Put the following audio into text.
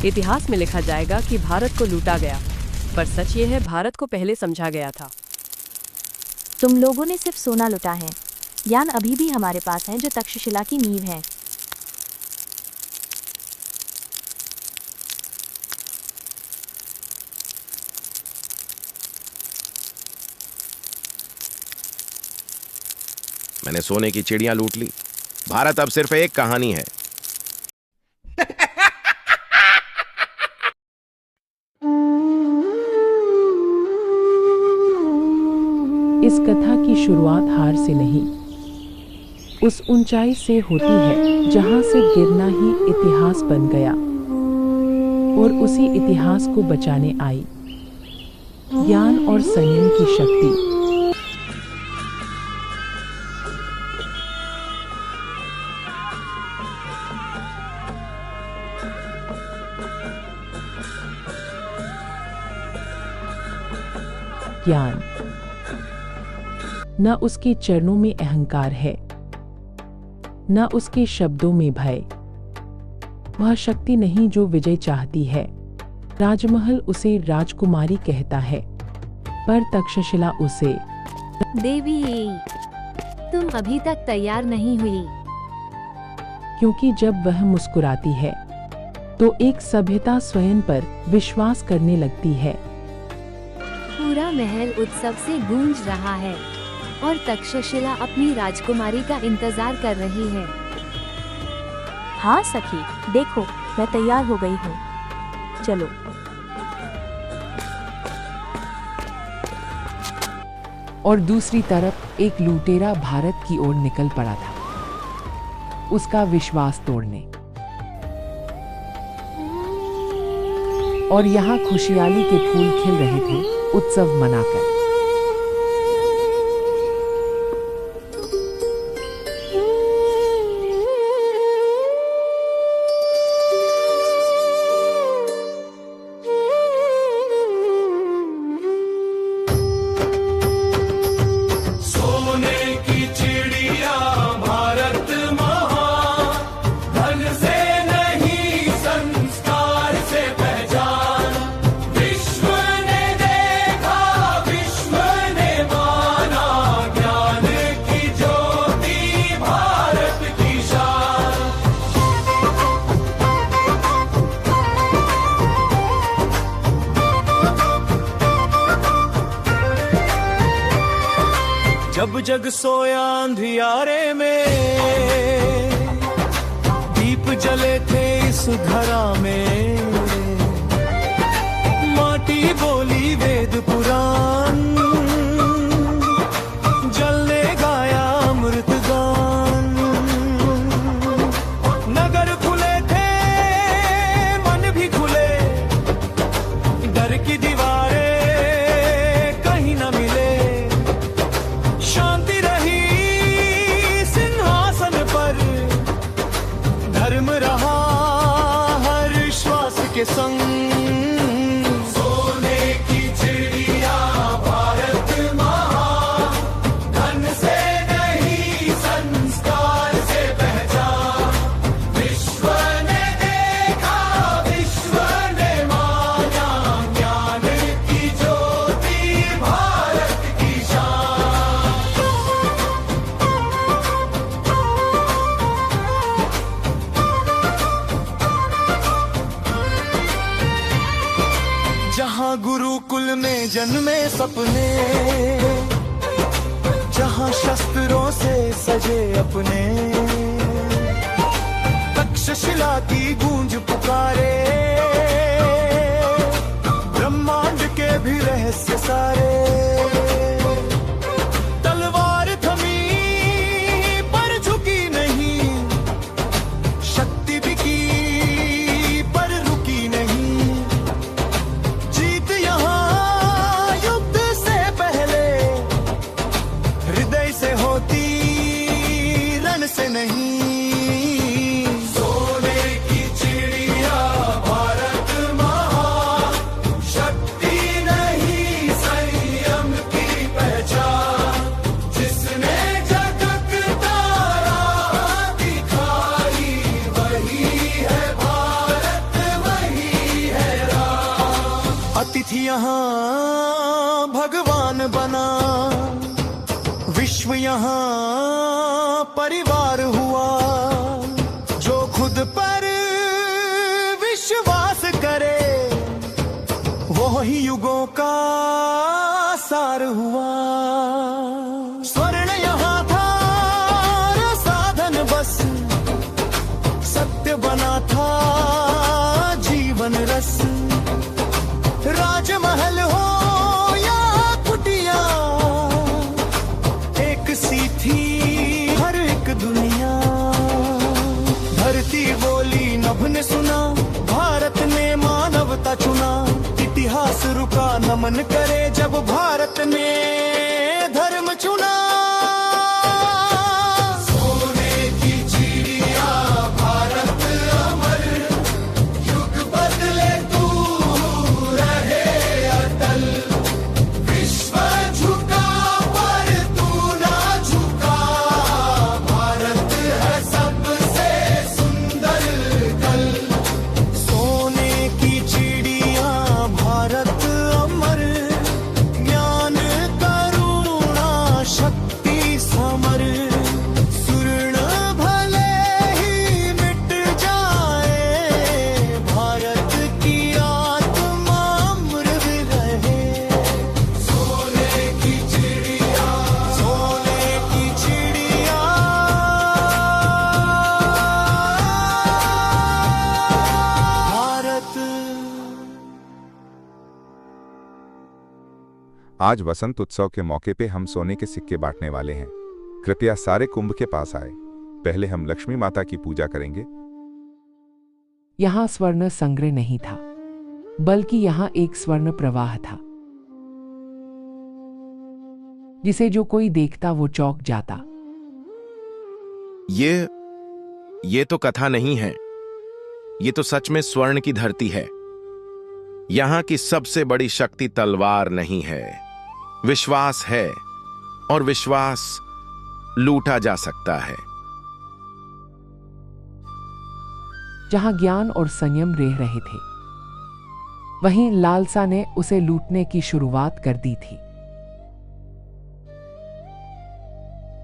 इतिहास में लिखा जाएगा कि भारत को लूटा गया, पर सच ये है भारत को पहले समझा गया था। तुम लोगों ने सिर्फ सोना लुटा है, ज्ञान अभी भी हमारे पास है जो तक्षशिला की नींव है। मैंने सोने की चिड़ियां लूट ली। भारत अब सिर्फ एक कहानी है। इस कथा की शुरुआत हार से नहीं, उस ऊंचाई से होती है जहां से गिरना ही इतिहास बन गया, और उसी इतिहास को बचाने आई ज्ञान और संयम की शक्ति। ज्ञान न उसके चरणों में अहंकार है, न उसके शब्दों में भय। वह शक्ति नहीं जो विजय चाहती है। राजमहल उसे राजकुमारी कहता है, पर तक्षशिला उसे। देवी, तुम अभी तक तैयार नहीं हुई। क्योंकि जब वह मुस्कुराती है तो एक सभ्यता स्वयं पर विश्वास करने लगती है। पूरा महल उत्सव से गूंज रहा है और तक्षशिला अपनी राजकुमारी का इंतजार कर रही है। हाँ सखी, देखो मैं तैयार हो गई हूँ, चलो। और दूसरी तरफ एक लुटेरा भारत की ओर निकल पड़ा था, उसका विश्वास तोड़ने। और यहाँ खुशहाली के फूल खिल रहे थे उत्सव मनाकर। जब जग सोया अंधियारे में, दीप जले थे इस धरा में। माटी बोली वेद पुराण, जलने गाया अमृत गान। नगर खुले थे, मन भी खुले, डर की दीवारें कहीं न मिले। शांति रही सिंहासन पर, धर्म रहा हर श्वास के संग। सोने की चिड़िया भारत महान, धन से नहीं संस्कार से पहचान। विश्व ने देखा, विश्व ने माना, ज्ञान की ज्योति भारत की शान। जहाँ गुरुकुल में जन्मे सपने, जहाँ शस्त्रों से सजे अपने। तक्षशिला की गूंज पुकारे, ब्रह्मांड के भी रहस्य सारे। तलवार थमी पर झुकी नहीं, शक्ति बिकी पर रुकी नहीं। जीत यहाँ युद्ध से पहले, हृदय से होती रण से नहीं। सोने की चिड़िया भारत महान, शक्ति नहीं संयम यहाँ भगवान बना, विश्व यहाँ परिवार हुआ। जो खुद पर विश्वास करे वो ही युगों का सार हुआ। स्वर्ण यहाँ था साधन बस, सत्य बना था जीवन रस। राजमहल हो या कुटिया, एक सी थी हर एक दुनिया। धरती बोली नभ ने सुना, भारत ने मानवता चुना। इतिहास रुका नमन करे जब भारत ने धर्म चुना। सोने की चिड़िया भारत अमर, युग बदले तू रहे अटल। विश्व झुका पर तू ना झुका, भारत है सबसे सुंदर कल। सोने की चिड़िया भारत अमर, ज्ञान करुणा शक्ति समर। स्वर्ण भले ही मिट जाए, भारत की आत्मा अमर रहे। सोने की चिड़िया, सोने की चिड़िया। भारत। आज वसंत उत्सव के मौके पे हम सोने के सिक्के बांटने वाले हैं। कृपया सारे कुंभ के पास आए। पहले हम लक्ष्मी माता की पूजा करेंगे। यहाँ स्वर्ण संग्रह नहीं था, बल्कि यहाँ एक स्वर्ण प्रवाह था, जिसे जो कोई देखता वो चौंक जाता। ये तो कथा नहीं है, ये तो सच में स्वर्ण की धरती है। यहां की सबसे बड़ी शक्ति तलवार नहीं है, विश्वास है, और विश्वास लूटा जा सकता है। जहां ज्ञान और संयम रह रहे थे, वहीं लालसा ने उसे लूटने की शुरुआत कर दी थी।